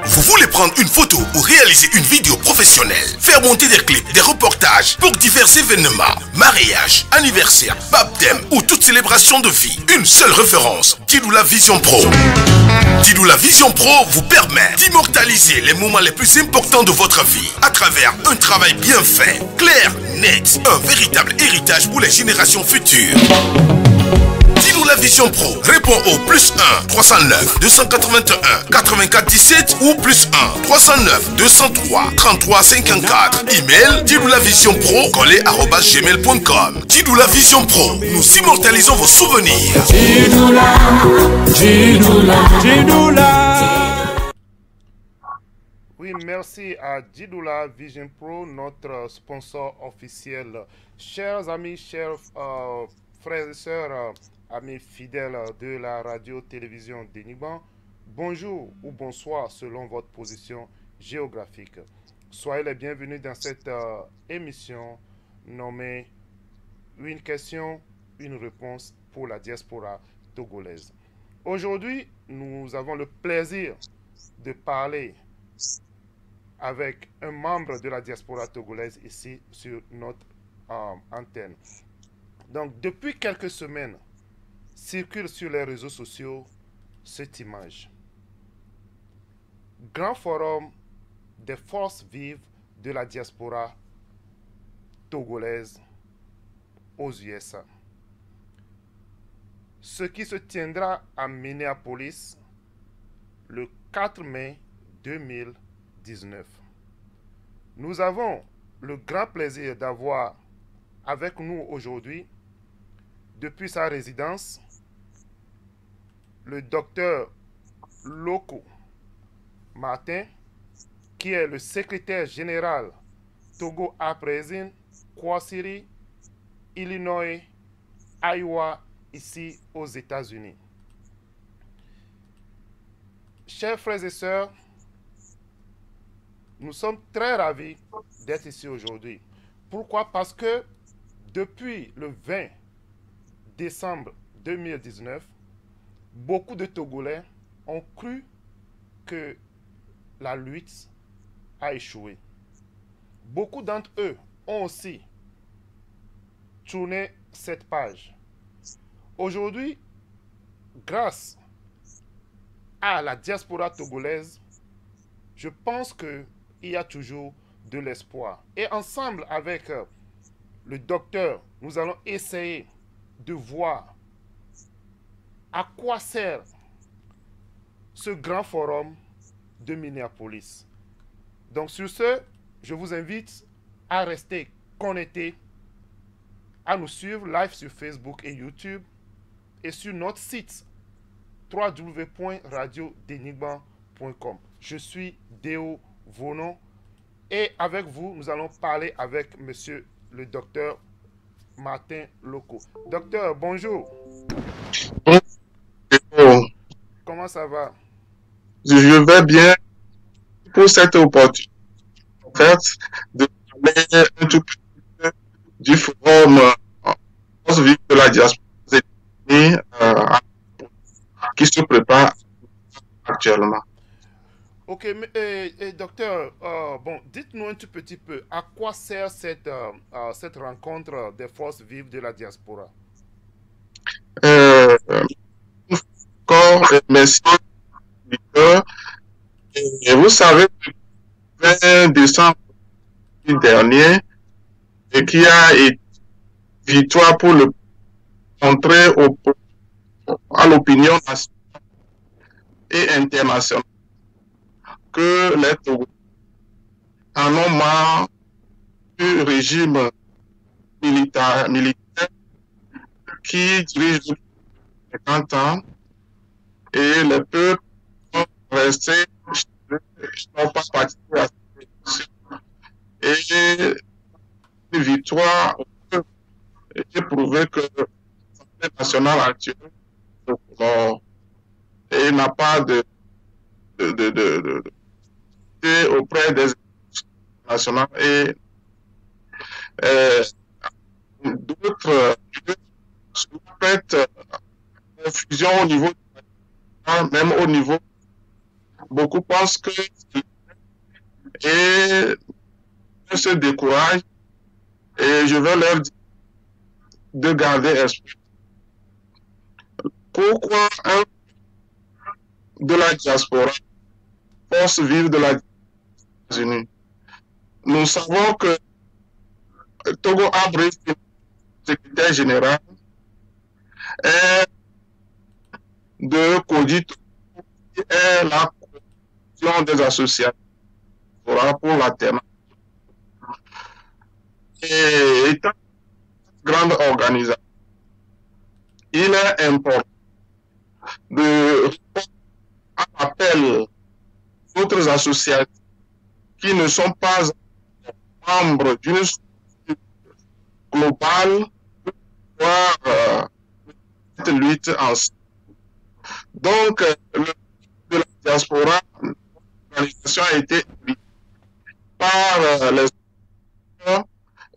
Vous voulez prendre une photo ou réaliser une vidéo professionnelle, faire monter des clips, des reportages pour divers événements, mariage, anniversaire, baptême ou toute célébration de vie? Une seule référence, Didoula Vision Pro. Didoula Vision Pro vous permet d'immortaliser les moments les plus importants de votre vie à travers un travail bien fait, clair, net, un véritable héritage pour les générations futures. Didoula Vision Pro répond au +1 309 281 84 17 ou +1 309 203 33 54. Email didoulavisionpro@gmail.com. Didoula Vision Pro, nous immortalisons vos souvenirs. Didoula. Oui, merci à Didoula Vision Pro, notre sponsor officiel. Chers amis, chers frères et sœurs, amis fidèles de la radio-télévision d'Enigban, bonjour ou bonsoir selon votre position géographique. Soyez les bienvenus dans cette émission nommée Une question, une réponse pour la diaspora togolaise. Aujourd'hui, nous avons le plaisir de parler avec un membre de la diaspora togolaise ici sur notre antenne. Donc, depuis quelques semaines, circule sur les réseaux sociaux cette image. Grand forum des forces vives de la diaspora togolaise aux USA. Ce qui se tiendra à Minneapolis le 4 mai 2019. Nous avons le grand plaisir d'avoir avec nous aujourd'hui, depuis sa résidence, le docteur Loko Martin, qui est le secrétaire général Togo Apresin, Kwasiri, Illinois, Iowa, ici aux États-Unis. Chers frères et sœurs, nous sommes très ravis d'être ici aujourd'hui. Pourquoi? Parce que depuis le 20 décembre 2019, beaucoup de Togolais ont cru que la lutte a échoué. Beaucoup d'entre eux ont aussi tourné cette page. Aujourd'hui, grâce à la diaspora togolaise, je pense qu'il y a toujours de l'espoir. Et ensemble avec le docteur, nous allons essayer de voir à quoi sert ce grand forum de Minneapolis. Donc sur ce, je vous invite à rester connectés, à nous suivre live sur Facebook et YouTube et sur notre site www.radiodenigban.com. Je suis Déo Vonon et avec vous, nous allons parler avec monsieur le docteur Martin Loko. Docteur, bonjour. Bonjour. Comment ça va? Je vais bien pour cette opportunité en fait, de parler un tout petit peu du forum de la diaspora qui se prépare actuellement. Ok, mais, docteur, bon, dites-nous un tout petit peu, à quoi sert cette rencontre des forces vives de la diaspora? Encore, merci. Et vous savez, le 20 décembre dernier, et qui a été victoire pour le montrer à l'opinion nationale et internationale que les Togolais en ont marre du régime militaire qui dirige depuis 50 ans et les peuples sont restés, n'ont pas participé à cette élection. Et une victoire est prouvé que l'Assemblée nationale actuelle n'a pas de auprès des nationales et d'autres souhaitent confusion au niveau même au niveau beaucoup pensent que et se découragent et je vais leur dire de garder espoir. Pourquoi un de la diaspora force vive de la États-Unis? Nous savons que Togo abrite le secrétaire général est de Codito, qui est la coalition des associations pour l'alternance. Et étant une grande organisation, il est important de répondre à l'appel d'autres associations qui ne sont pas membres d'une structure globale pour pouvoir cette lutte ensemble. Donc, le de la diaspora, l'organisation a été invitée par les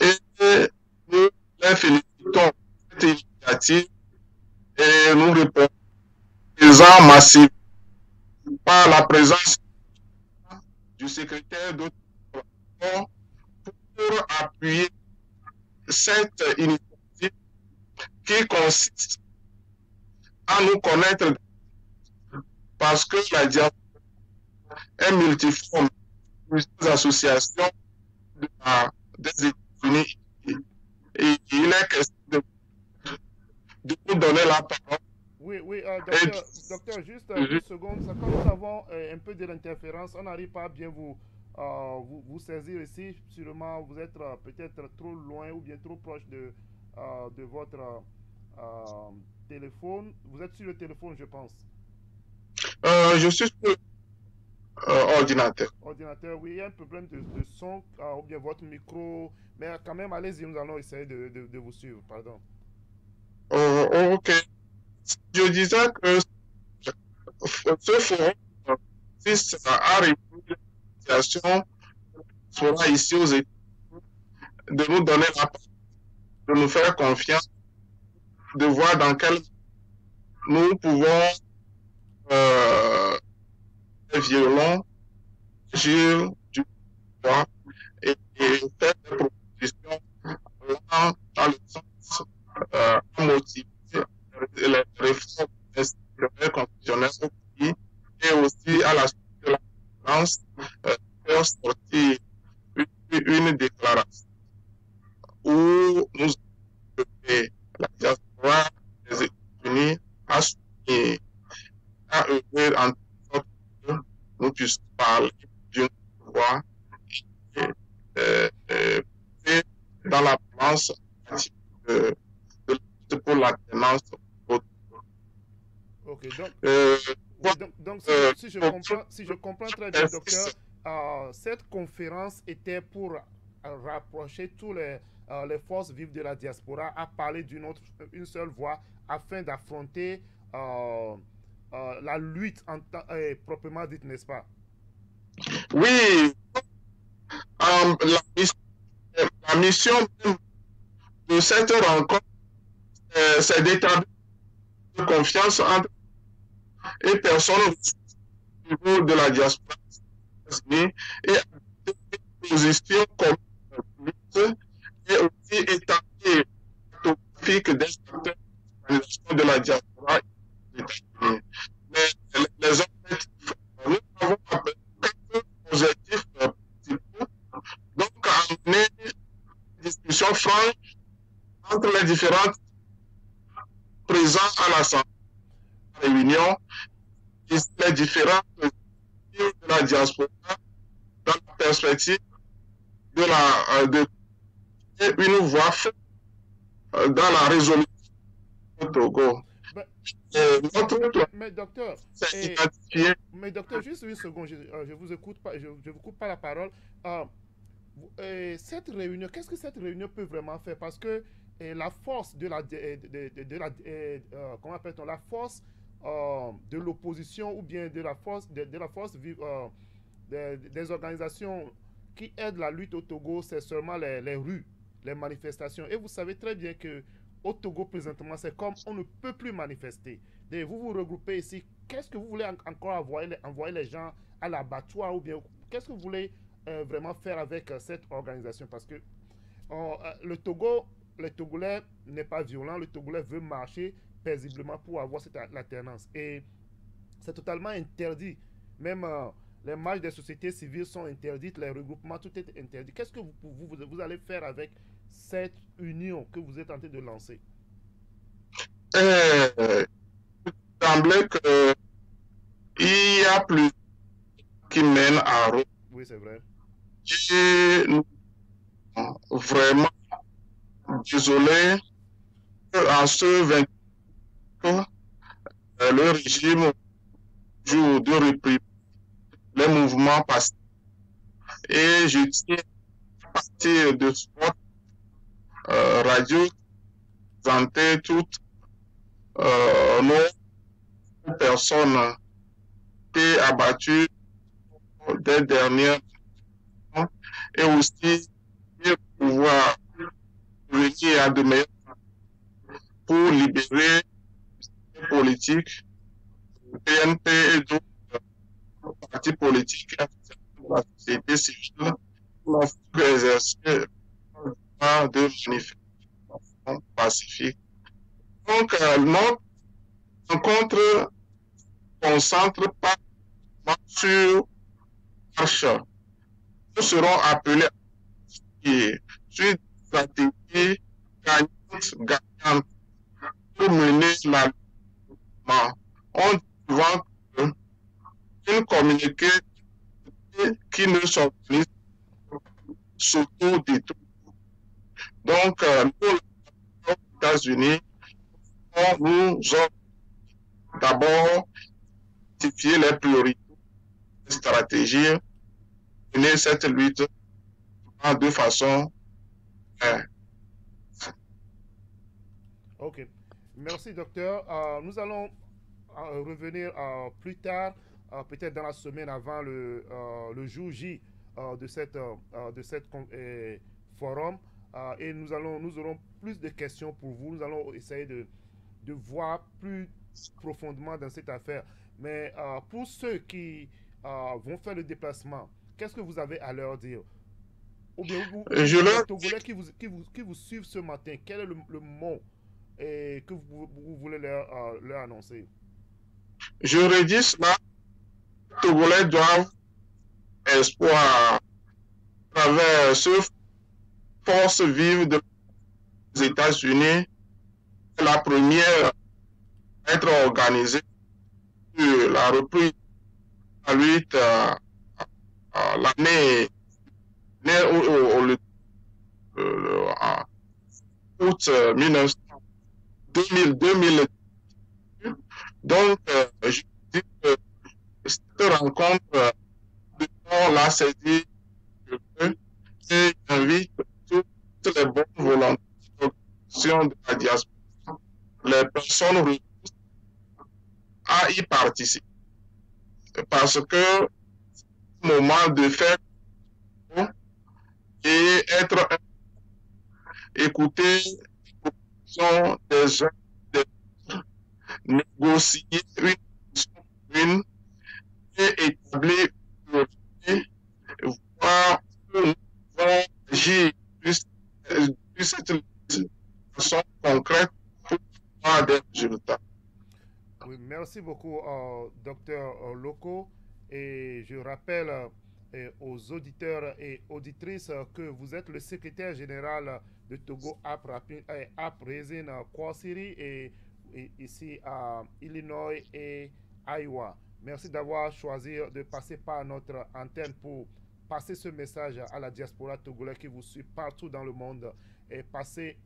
et nous les félicitons pour cette initiative et nous répondons présent massif par la présence du secrétaire de pour appuyer cette initiative qui consiste à nous connaître parce que la diaspora est multiforme, plusieurs associations des États-Unis et il est question de vous donner la parole. Oui, oui, docteur, juste une seconde. Quand nous avons un peu de l'interférence, on n'arrive pas à bien vous saisir ici. Sûrement, vous êtes peut-être trop loin ou bien trop proche de votre téléphone. Vous êtes sur le téléphone, je pense. Je suis sur ordinateur. Ordinateur, oui, il y a un problème de son ou bien votre micro. Mais quand même, allez-y, nous allons essayer de vous suivre. Pardon. Ok. Je disais que ce forum consiste à réunir l'association sera ici aux États de nous donner la parole, de nous faire confiance, de voir dans quel nous pouvons violons agir du pouvoir et faire des propositions dans le sens motiver les réformes institutionnelles constitutionnelles au pays et aussi à la suite de la conférence faire sortir une déclaration où nous la diaspora des États-Unis a souligné à œuvrer en sorte que nous puissions parler d'une voix et dans la balance de pour l'alternance. Ok, donc si je comprends très bien, docteur, cette conférence était pour rapprocher tous les forces vives de la diaspora à parler une seule voix afin d'affronter la lutte proprement dite, n'est-ce pas? Oui, la mission de cette rencontre, c'est d'établir une confiance entre les personnes au niveau de la diaspora et une position commune et aussi établir la topique des acteurs de la diaspora. Mais les objectifs, nous avons quatre objectifs principaux. Donc, amener une discussion franche entre les différentes présents à l'Assemblée réunion, les différentes de la diaspora dans la perspective de une voix dans la résolution du Togo. Mais docteur, juste une seconde, je vous écoute pas, je vous coupe pas la parole. Cette réunion, qu'est-ce que cette réunion peut vraiment faire? Parce que la force de comment appelle-t-on, la force de l'opposition ou bien de la force des organisations qui aident la lutte au Togo, c'est seulement les rues, les manifestations. Et vous savez très bien que au Togo présentement, c'est comme on ne peut plus manifester. Et vous vous regroupez ici qu'est-ce que vous voulez encore envoyer les gens à l'abattoir, ou bien qu'est-ce que vous voulez vraiment faire avec cette organisation? Parce que le Togo, le Togolais n'est pas violent, le Togolais veut marcher paisiblement pour avoir cette alternance. Et c'est totalement interdit. Même les marches des sociétés civiles sont interdites, les regroupements, tout est interdit. Qu'est-ce que vous allez faire avec cette union que vous êtes en train de lancer? Il semblait qu'il y a plus qui mènent à Rome. Oui, c'est vrai. Et nous sommes vraiment désolés qu'en ce 24, le régime joue de réprimer les mouvements passés. Et je tiens à partir de votre radio présenter toutes nos personnes qui ont été abattues des dernières années, et aussi de pouvoir venir à de meilleurs pour libérer les politiques, le PNP et d'autres partis politiques de la société civile pour exercer le droit de manifestation pacifique. Donc, notre rencontre ne concentre pas sur marche. Nous serons appelés sur une stratégie gagnante pour mener la lutte. On dit souvent qu'une communauté qui ne s'organise s'auto-détruit. Donc, nous, aux États-Unis, nous avons d'abord identifié les priorités, les stratégies, mener cette lutte de façon. Ok. Merci, docteur. Nous allons revenir plus tard, peut-être dans la semaine avant le jour J de cette forum. Et nous aurons plus de questions pour vous. Nous allons essayer de voir plus profondément dans cette affaire. Mais pour ceux qui vont faire le déplacement, qu'est-ce que vous avez à leur dire? Ou bien les Togolais qui vous suivent ce matin, quel est le mot que vous voulez leur annoncer? Je redis cela. Les Togolais doivent espoir à travers ce force vive des États-Unis, la première à être organisée sur la reprise de la lutte l'année août 2000. Donc, je dis que cette rencontre la saisie et j'invite toutes les bonnes volontés de la diaspora, les personnes religieuses à y participer. Parce que c'est le moment de faire et être écouter les propositions des uns des autres, négocier une solution commune et établir une priorité, voir où nous devons agir sur cette lutte de façon concrète pour avoir des résultats. Oui, merci beaucoup, docteur Loko. Et je rappelle aux auditeurs et auditrices que vous êtes le secrétaire général de Togo Up-Resin Kwasiri et ici à Illinois et Iowa. Merci d'avoir choisi de passer par notre antenne pour passer ce message à la diaspora togolaise qui vous suit partout dans le monde, et passer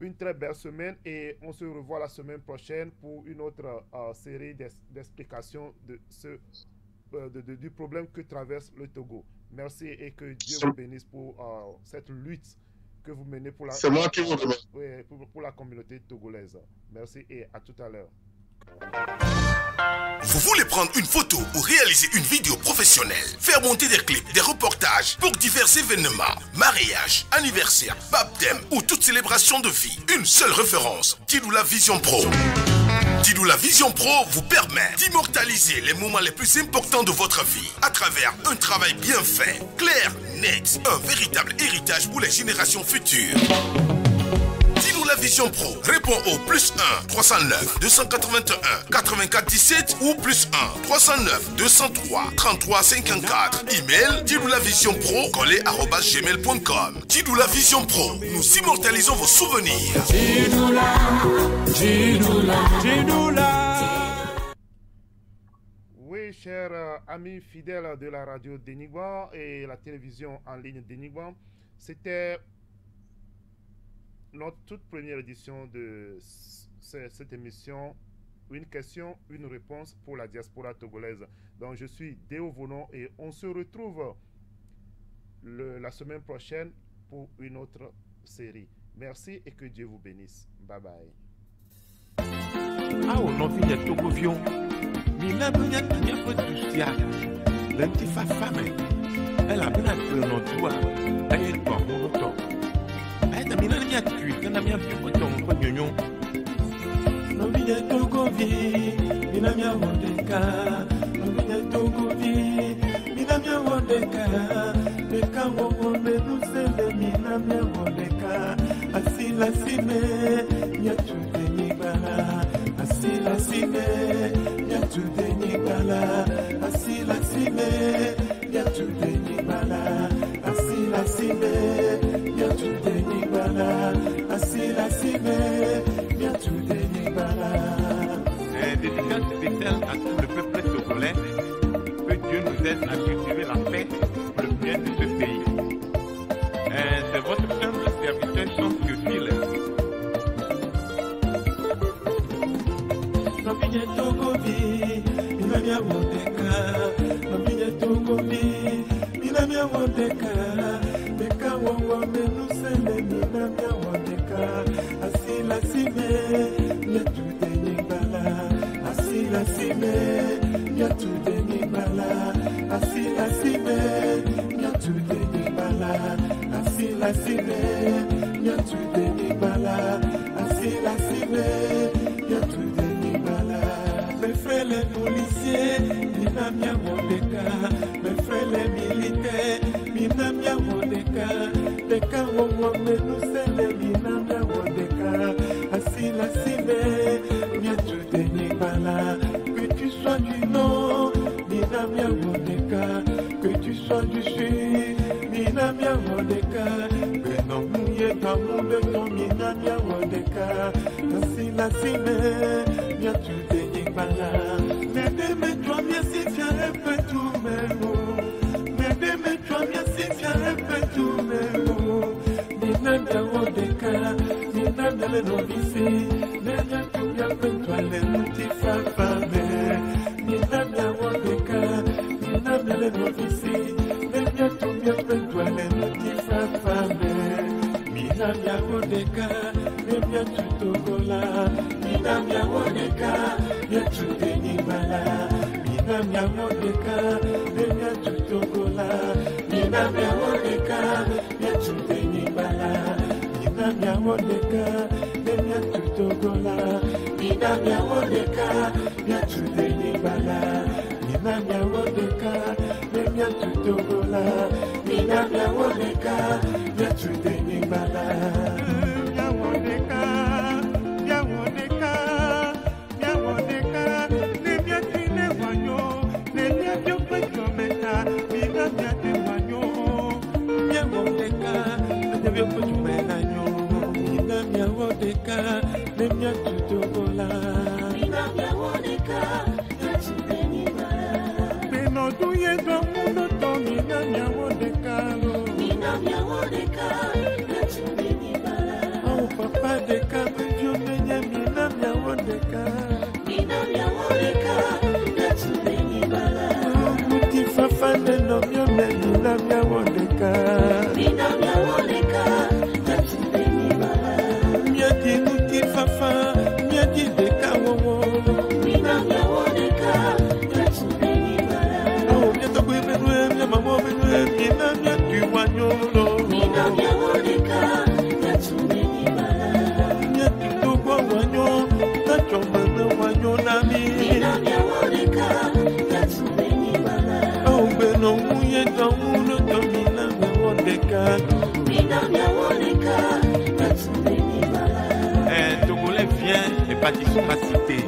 une très belle semaine, et on se revoit la semaine prochaine pour une autre série d'explications du problème que traverse le Togo. Merci et que Dieu vous bénisse pour cette lutte que vous menez pour la communauté togolaise. Merci et à tout à l'heure. Vous voulez prendre une photo ou réaliser une vidéo professionnelle, faire monter des clips, des reportages pour divers événements, mariage, anniversaire, baptême ou toute célébration de vie? Une seule référence, Djidoula Vision Pro. Tidoula Vision Pro vous permet d'immortaliser les moments les plus importants de votre vie à travers un travail bien fait, clair, net, un véritable héritage pour les générations futures. Tidoula Vision Pro répond au +1 309 281 84 17 ou +1 309 203 33 54. Email tidoulavisionpro@gmail.com. Tidoula Vision Pro, nous immortalisons vos souvenirs. Oui, chers amis fidèles de la radio Denigua et la télévision en ligne Denigua, c'était notre toute première édition de cette émission, une question, une réponse pour la diaspora togolaise. Donc je suis Déo Vonon et on se retrouve la semaine prochaine pour une autre série. Merci et que Dieu vous bénisse. Bye bye. Ah, on vit de Togovion. Mina bunya tunya potusia. Lenti fa fame. Elle a bien appris notre joie. Elle est pas mon temps. Elle a mina mia tu, quand a mia vu ton poignon. No via Togovi, mina mia wondeka. No via Togovi, mina mia wondeka. Deka wo me nous sele mina mia wondeka. Asila sime, mia tu denibala. Asila sime, mia tu denibala. Asila sime, mia tu denibala. Asila sime, mia tu denibala. Asila sime, mia tu denibala. Dédicace spéciale à tout le peuple togolais. Que Dieu nous aide à cultiver la paix pour le bien de ce pays. C'est votre humble serviteur Chance Théophile. Nobile Togovi, Minamia Wodeka. Nobile Togovi, Minamia Wodeka. Beka Wawa Menusele, Minamia Wodeka. Asila Sime, Yatu Denibala. Asila Sime, Yatu Denibala. Asila Sime, Yatu Denibala. Asila Sime, Yatu Denibala. Asila Sime, Yatu Denibala. Mes frères les policiers, Minamia Wodeka. Mes frères les militaires, Minamia Wodeka. Beka Wawa Menusele, Minamia Wodeka. Asila Sime, Yatu Denibala. Que tu sois du nord, Minamia Wodeka. Que tu sois du sud, Minamia Wodeka. Que non mouillé dans mon béton, Minamia Wodeka. Asila Sime, Yatu Denibala. Mets-toi bien si tu répètes tous mes mots. Mets-toi bien si tu répètes tous mes mots. Minamia Wodeka, Minamia le novice. Minamia tout bien toi les petits fafame. Minamia Wodeka, Minamia le novice. Minamia tout bien toi les petits fafame. Minamia Wodeka, Minamia tout Togola. Minamia Wodeka, Yatu Denibala. Minamia Wodeka, Minamia tout Togola. Minamia Wodeka, Yatu Denibala. Minamia Wodeka, Minamia tout Togola. Minamia Wodeka, Yatu Denibala. Minamia Wodeka, Minamia tout Togola. Minamia Wodeka, Yatu Denibala. Minamia Wodeka, Wodeka, Wodeka. Minamia Tine Wanyo, Minamia Diopechometa. Minamia Tewanyo, Minamia Wodeka, Minamia Diopechometa. Minamia Wodeka, Minamia tout Togola. Minamia Wodeka, Yatu Denibala. Beno duye do mundo to Minamia Wodeka. Minamia Wodeka, Yatu Denibala. Oh papa deka, Dieu benye Minamia Wodeka. Minamia Wodeka, Yatu Denibala. Muti fafane no myome Minamia Wodeka. Minamia Wodeka, Yatu Denibala. Miadi muti fafa, miadi deka wowo. Minamia Wodeka, Yatu Denibala. Oh miato kwe benwe, miamamo benwe, Minamia tuwanyo. Minamia Wodeka. nyonami Oh beno muye tamuno tomina wondeka Togolais vient et bâtissons ma cité